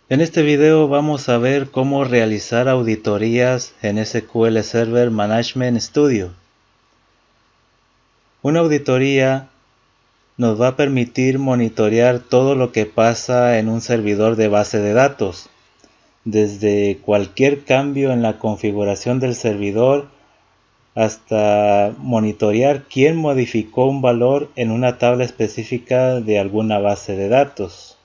En este video vamos a ver cómo realizar auditorías en SQL Server Management Studio. Una auditoría nos va a permitir monitorear todo lo que pasa en un servidor de base de datos, desde cualquier cambio en la configuración del servidor hasta monitorear quién modificó un valor en una tabla específica de alguna base de datos.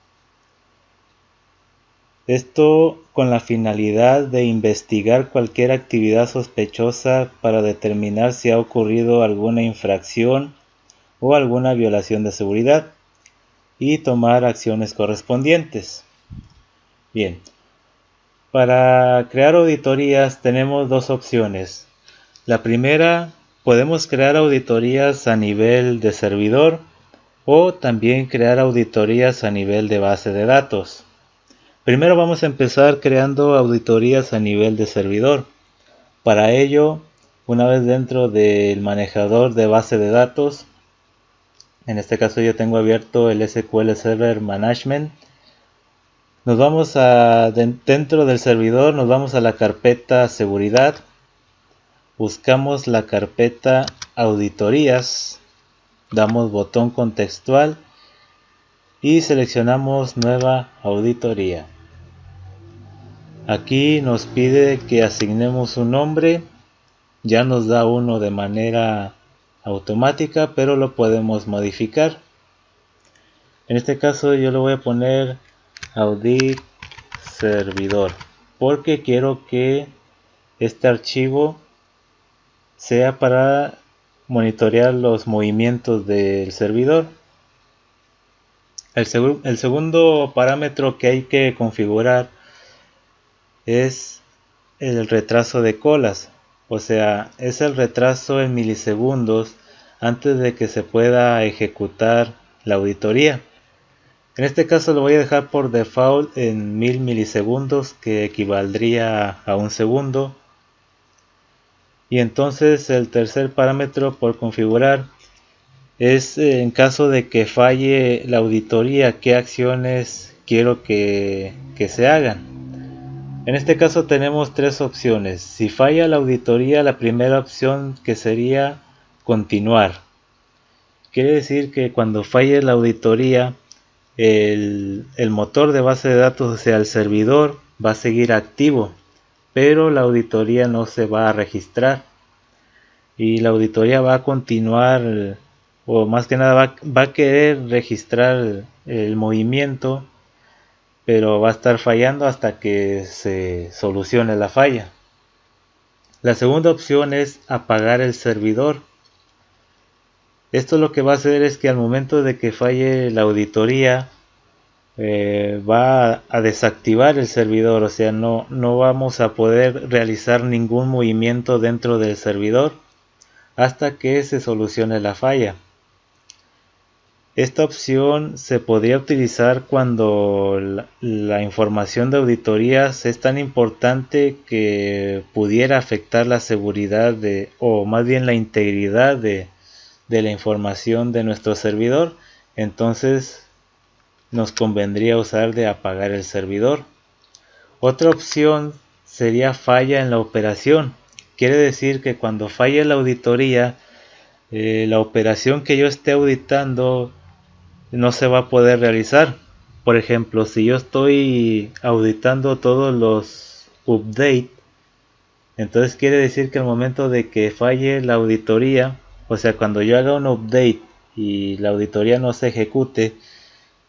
Esto con la finalidad de investigar cualquier actividad sospechosa para determinar si ha ocurrido alguna infracción o alguna violación de seguridad y tomar acciones correspondientes. Bien, para crear auditorías tenemos dos opciones. La primera, podemos crear auditorías a nivel de servidor o también crear auditorías a nivel de base de datos. Primero vamos a empezar creando auditorías a nivel de servidor. Para ello, una vez dentro del manejador de base de datos, en este caso yo tengo abierto el SQL Server Management, dentro del servidor nos vamos a la carpeta seguridad, buscamos la carpeta auditorías, damos botón contextual y seleccionamos nueva auditoría. Aquí nos pide que asignemos un nombre, ya nos da uno de manera automática, pero lo podemos modificar. En este caso yo le voy a poner audit servidor, porque quiero que este archivo sea para monitorear los movimientos del servidor. El segundo parámetro que hay que configurar es el retraso de colas, o sea, es el retraso en milisegundos antes de que se pueda ejecutar la auditoría. En este caso lo voy a dejar por default en 1000 milisegundos, que equivaldría a un segundo. Y entonces el tercer parámetro por configurar es en caso de que falle la auditoría, qué acciones quiero que se hagan. En este caso tenemos tres opciones. Si falla la auditoría, la primera opción que sería continuar. Quiere decir que cuando falle la auditoría, el motor de base de datos, o sea el servidor, va a seguir activo, pero la auditoría no se va a registrar. Y la auditoría va a continuar, o más que nada va a querer registrar el movimiento, pero va a estar fallando hasta que se solucione la falla. La segunda opción es apagar el servidor. Esto lo que va a hacer es que al momento de que falle la auditoría, va a desactivar el servidor, o sea, no vamos a poder realizar ningún movimiento dentro del servidor hasta que se solucione la falla. Esta opción se podría utilizar cuando la información de auditorías es tan importante que pudiera afectar la seguridad o más bien la integridad de la información de nuestro servidor. Entonces nos convendría usar de apagar el servidor. Otra opción sería falla en la operación. Quiere decir que cuando falle la auditoría, la operación que yo esté auditando no se va a poder realizar. Por ejemplo, si yo estoy auditando todos los updates, entonces quiere decir que al momento de que falle la auditoría, o sea, cuando yo haga un update y la auditoría no se ejecute,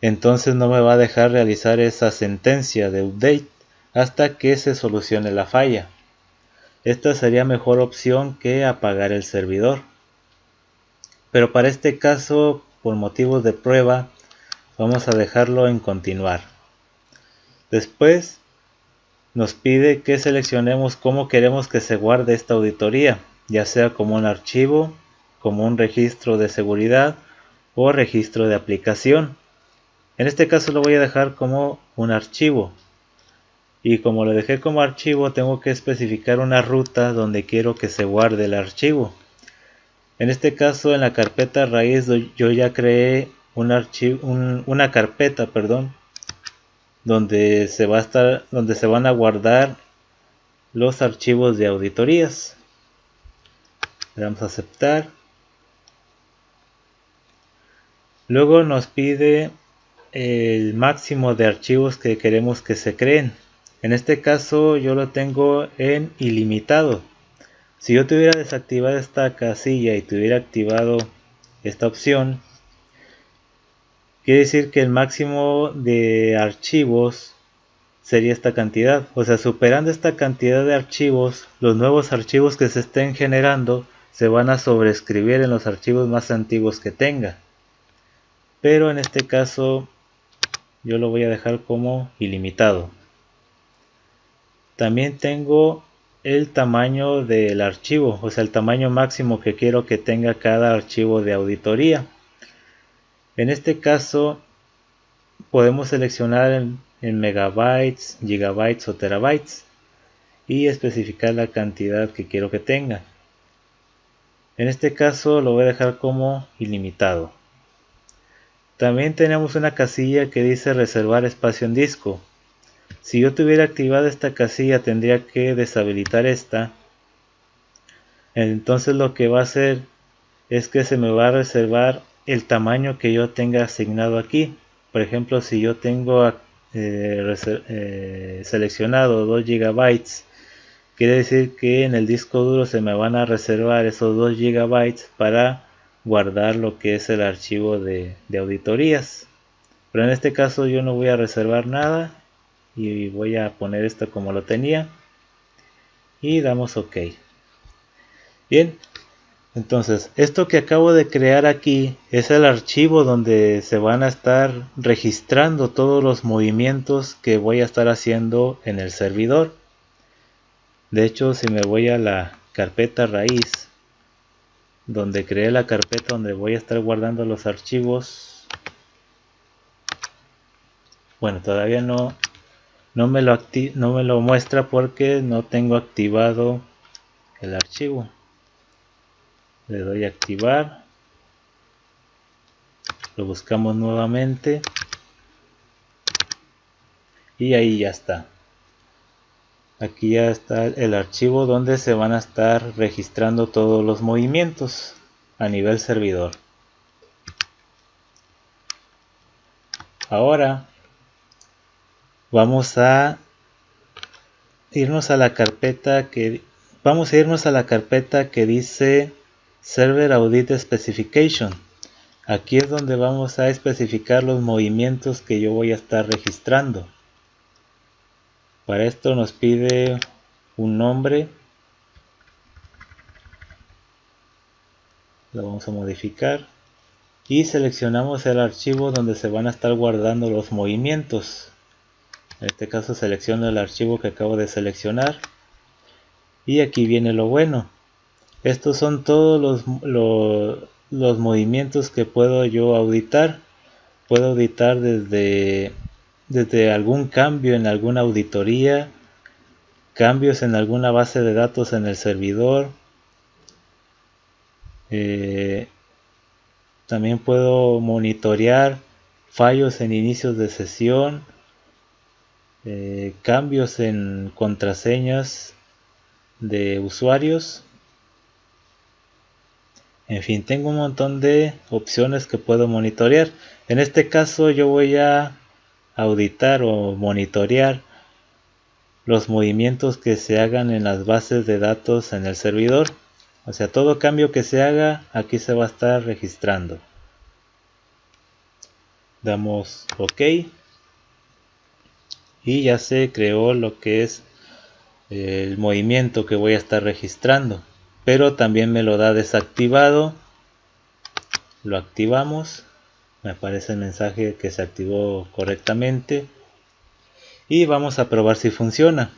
entonces no me va a dejar realizar esa sentencia de update hasta que se solucione la falla. Esta sería mejor opción que apagar el servidor. Pero para este caso, por motivos de prueba, vamos a dejarlo en continuar. Después nos pide que seleccionemos cómo queremos que se guarde esta auditoría, ya sea como un archivo, como un registro de seguridad o registro de aplicación. En este caso lo voy a dejar como un archivo. Y como lo dejé como archivo, tengo que especificar una ruta donde quiero que se guarde el archivo. En este caso, en la carpeta raíz yo ya creé una carpeta, donde se van a guardar los archivos de auditorías. Le damos a aceptar. Luego nos pide el máximo de archivos que queremos que se creen. En este caso yo lo tengo en ilimitado. Si yo tuviera desactivado esta casilla y tuviera activado esta opción, quiere decir que el máximo de archivos sería esta cantidad. O sea, superando esta cantidad de archivos, los nuevos archivos que se estén generando se van a sobreescribir en los archivos más antiguos que tenga. Pero en este caso yo lo voy a dejar como ilimitado. También tengo el tamaño del archivo, o sea, el tamaño máximo que quiero que tenga cada archivo de auditoría. En este caso podemos seleccionar en megabytes, gigabytes o terabytes y especificar la cantidad que quiero que tenga. En este caso lo voy a dejar como ilimitado. También tenemos una casilla que dice reservar espacio en disco. Si yo tuviera activada esta casilla, tendría que deshabilitar esta. Entonces lo que va a hacer es que se me va a reservar el tamaño que yo tenga asignado aquí. Por ejemplo, si yo tengo seleccionado 2 GB, quiere decir que en el disco duro se me van a reservar esos 2 GB para guardar lo que es el archivo de auditorías. Pero en este caso yo no voy a reservar nada y voy a poner esto como lo tenía y damos OK. Bien, entonces esto que acabo de crear aquí es el archivo donde se van a estar registrando todos los movimientos que voy a estar haciendo en el servidor. De hecho, si me voy a la carpeta raíz, donde creé la carpeta donde voy a estar guardando los archivos, bueno, todavía no me lo muestra porque no tengo activado el archivo. Le doy a activar, lo buscamos nuevamente y ahí ya está. Aquí ya está el archivo donde se van a estar registrando todos los movimientos a nivel servidor. Ahora vamos a irnos a la carpeta que dice Server Audit Specification. Aquí es donde vamos a especificar los movimientos que yo voy a estar registrando. Para esto nos pide un nombre. Lo vamos a modificar. Y seleccionamos el archivo donde se van a estar guardando los movimientos. En este caso selecciono el archivo que acabo de seleccionar. Y aquí viene lo bueno. Estos son todos los movimientos que puedo yo auditar. Puedo auditar desde algún cambio en alguna auditoría, cambios en alguna base de datos en el servidor. También puedo monitorear fallos en inicios de sesión, cambios en contraseñas de usuarios. En fin, tengo un montón de opciones que puedo monitorear. En este caso yo voy a auditar o monitorear los movimientos que se hagan en las bases de datos en el servidor. O sea, todo cambio que se haga aquí se va a estar registrando. Damos OK. Y ya se creó lo que es el movimiento que voy a estar registrando. Pero también me lo da desactivado. Lo activamos. Me aparece el mensaje que se activó correctamente. Y vamos a probar si funciona.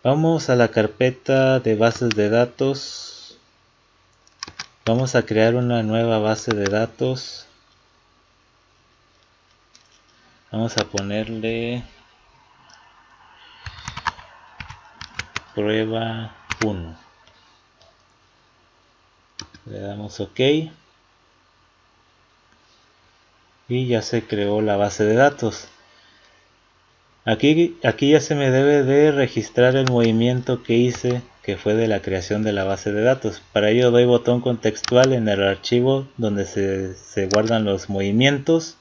Vamos a la carpeta de bases de datos. Vamos a crear una nueva base de datos. Vamos a ponerle prueba 1. Le damos OK. Y ya se creó la base de datos. Aquí ya se me debe de registrar el movimiento que hice, que fue de la creación de la base de datos. Para ello doy botón contextual en el archivo donde se guardan los movimientos,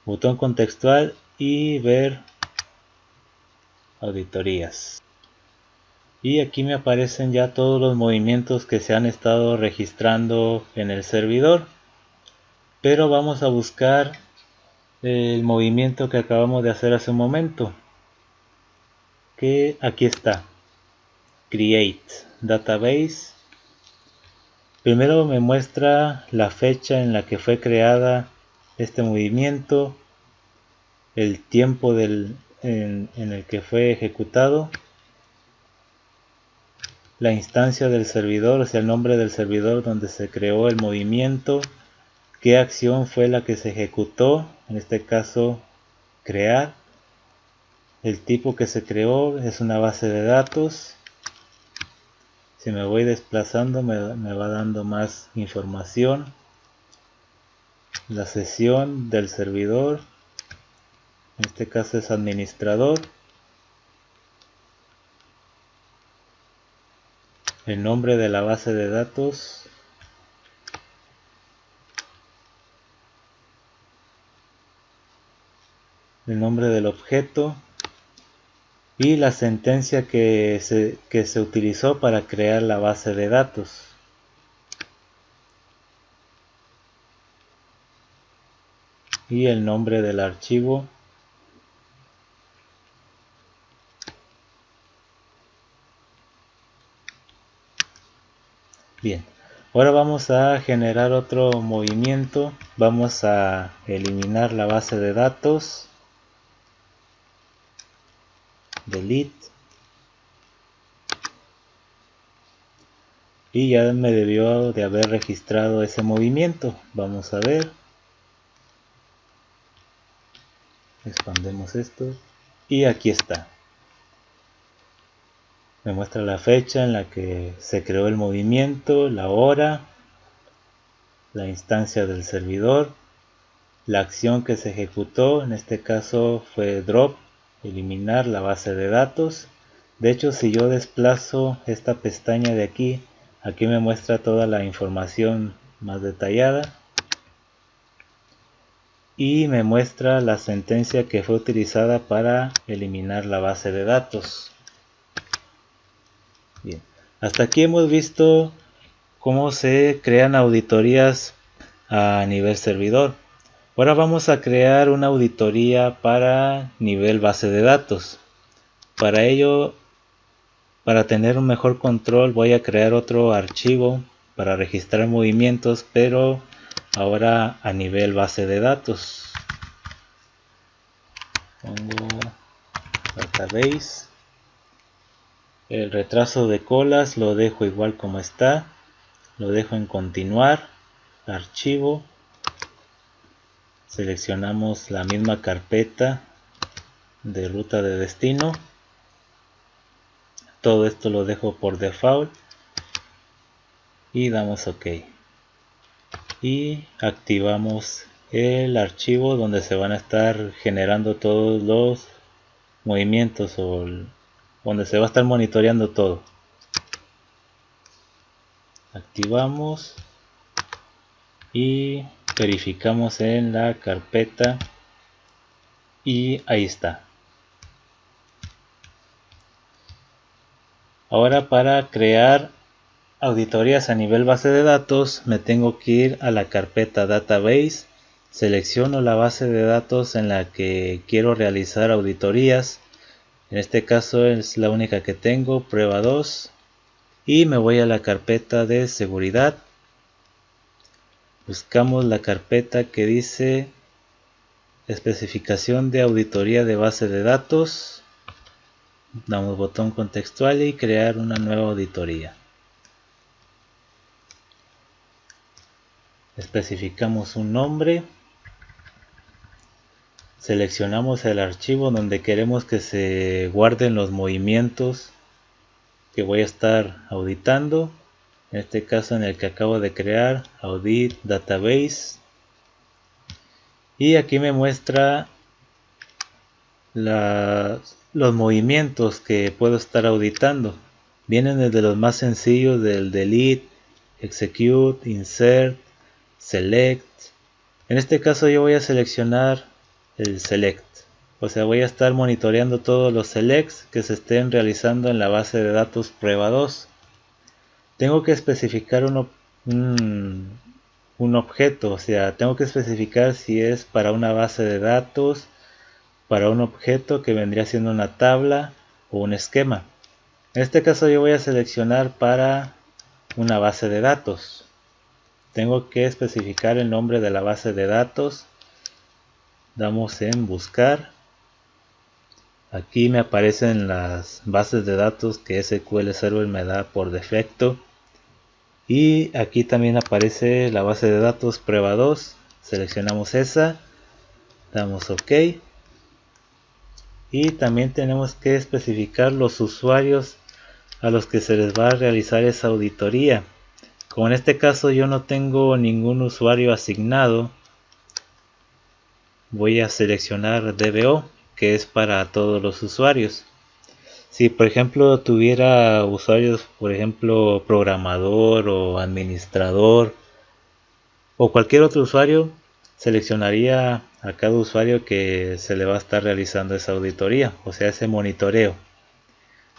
botón contextual y ver auditorías. Y aquí me aparecen ya todos los movimientos que se han estado registrando en el servidor. Pero vamos a buscar el movimiento que acabamos de hacer hace un momento, que aquí está, Create Database. Primero me muestra la fecha en la que fue creada este movimiento, el tiempo en el que fue ejecutado, la instancia del servidor, o sea el nombre del servidor donde se creó el movimiento, qué acción fue la que se ejecutó, en este caso crear, el tipo que se creó es una base de datos. Si me voy desplazando me va dando más información. La sesión del servidor, en este caso es administrador. El nombre de la base de datos. El nombre del objeto. Y la sentencia que se utilizó para crear la base de datos. Y el nombre del archivo. Bien, ahora vamos a generar otro movimiento. Vamos a eliminar la base de datos. Delete. Y ya me debió de haber registrado ese movimiento. Vamos a ver. Expandemos esto. Y aquí está. Me muestra la fecha en la que se creó el movimiento, la hora, la instancia del servidor, la acción que se ejecutó, en este caso fue drop, eliminar la base de datos. De hecho, si yo desplazo esta pestaña de aquí, aquí me muestra toda la información más detallada. Y me muestra la sentencia que fue utilizada para eliminar la base de datos. Bien, hasta aquí hemos visto cómo se crean auditorías a nivel servidor. Ahora vamos a crear una auditoría para nivel base de datos. Para ello, para tener un mejor control, voy a crear otro archivo para registrar movimientos, pero ahora a nivel base de datos. Pongo database. El retraso de colas lo dejo igual como está. Lo dejo en continuar. Archivo. Seleccionamos la misma carpeta de ruta de destino. Todo esto lo dejo por default. Y damos OK. Y activamos el archivo donde se van a estar generando todos los movimientos o donde se va a estar monitoreando todo. Activamos y verificamos en la carpeta y ahí está. Ahora para crear auditorías a nivel base de datos me tengo que ir a la carpeta database, selecciono la base de datos en la que quiero realizar auditorías. En este caso es la única que tengo, prueba 2, y me voy a la carpeta de seguridad. Buscamos la carpeta que dice especificación de auditoría de base de datos. Damos botón contextual y crear una nueva auditoría. Especificamos un nombre. Seleccionamos el archivo donde queremos que se guarden los movimientos que voy a estar auditando. En este caso en el que acabo de crear, Audit Database. Y aquí me muestra los movimientos que puedo estar auditando. Vienen desde los más sencillos del delete, execute, insert, select. En este caso yo voy a seleccionar el select. O sea, voy a estar monitoreando todos los selects que se estén realizando en la base de datos prueba 2. Tengo que especificar un objeto, o sea, tengo que especificar si es para una base de datos, para un objeto que vendría siendo una tabla o un esquema. En este caso yo voy a seleccionar para una base de datos. Tengo que especificar el nombre de la base de datos. Damos en buscar. Aquí me aparecen las bases de datos que SQL Server me da por defecto. Y aquí también aparece la base de datos prueba 2. Seleccionamos esa. Damos OK. Y también tenemos que especificar los usuarios a los que se les va a realizar esa auditoría. Como en este caso yo no tengo ningún usuario asignado, voy a seleccionar DBO, que es para todos los usuarios. Si por ejemplo tuviera usuarios, por ejemplo programador o administrador o cualquier otro usuario, seleccionaría a cada usuario que se le va a estar realizando esa auditoría, o sea, ese monitoreo.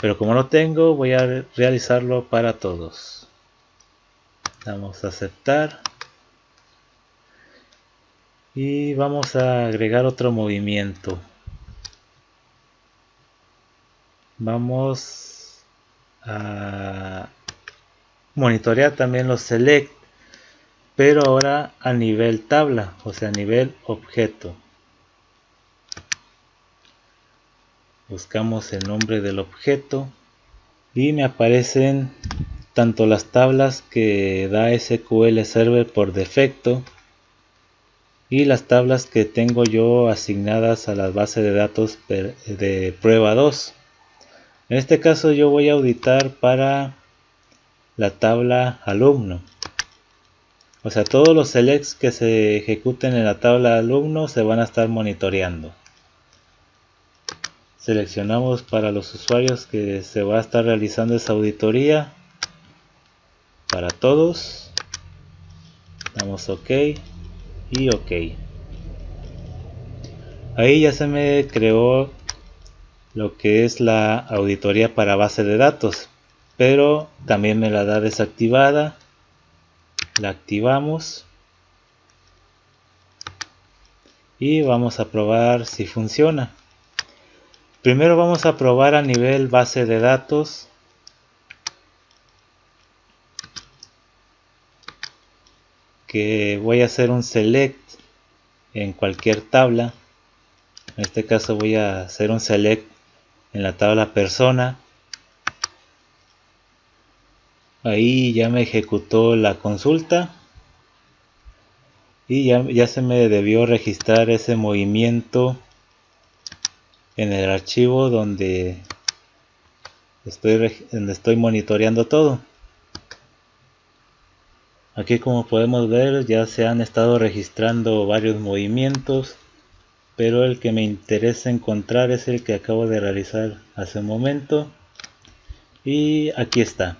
Pero como no tengo, voy a realizarlo para todos. Damos a aceptar. Y vamos a agregar otro movimiento. Vamos a monitorear también los select, pero ahora a nivel tabla, o sea a nivel objeto. Buscamos el nombre del objeto y me aparecen tanto las tablas que da SQL Server por defecto y las tablas que tengo yo asignadas a la base de datos de prueba 2. En este caso yo voy a auditar para la tabla alumno. O sea, todos los selects que se ejecuten en la tabla alumno se van a estar monitoreando. Seleccionamos para los usuarios que se va a estar realizando esa auditoría. Para todos. Damos OK y OK. Ahí ya se me creó lo que es la auditoría para base de datos. Pero también me la da desactivada. La activamos. Y vamos a probar si funciona. Primero vamos a probar a nivel base de datos. Que voy a hacer un select en cualquier tabla. En este caso voy a hacer un select en la tabla persona. Ahí ya me ejecutó la consulta. Y ya se me debió registrar ese movimiento en el archivo donde estoy monitoreando todo. Aquí como podemos ver ya se han estado registrando varios movimientos, pero el que me interesa encontrar es el que acabo de realizar hace un momento. Y aquí está.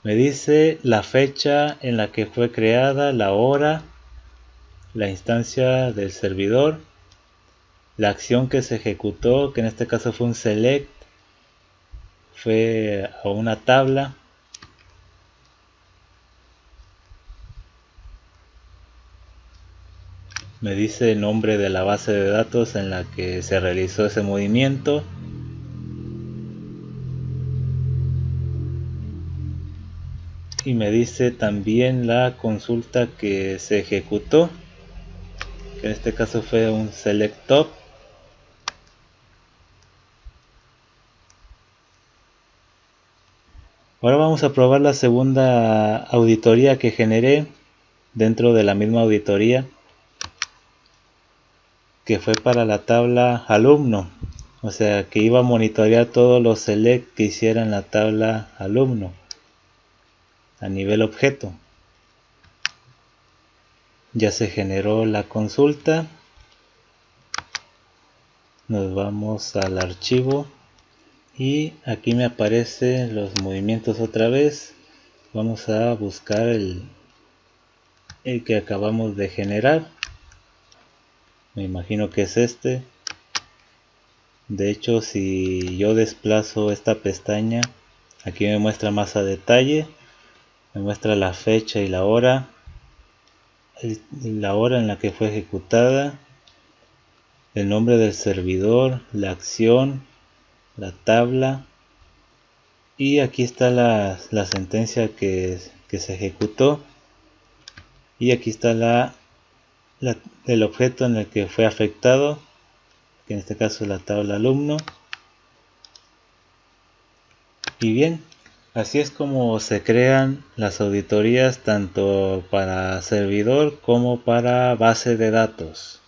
Me dice la fecha en la que fue creada, la hora, la instancia del servidor, la acción que se ejecutó, que en este caso fue un select, fue a una tabla. Me dice el nombre de la base de datos en la que se realizó ese movimiento. Y me dice también la consulta que se ejecutó, que en este caso fue un select top. Ahora vamos a probar la segunda auditoría que generé dentro de la misma auditoría, que fue para la tabla alumno, o sea que iba a monitorear todos los select que hiciera en la tabla alumno a nivel objeto. Ya se generó la consulta Nos vamos al archivo y aquí me aparecen los movimientos otra vez. Vamos a buscar el que acabamos de generar. Me imagino que es este. De hecho, si yo desplazo esta pestaña, aquí me muestra más a detalle. Me muestra la fecha y la hora en la que fue ejecutada, el nombre del servidor, la acción, la tabla, y aquí está la sentencia que se ejecutó, y aquí está el objeto en el que fue afectado, que en este caso es la tabla alumno. Y bien, así es como se crean las auditorías tanto para servidor como para base de datos.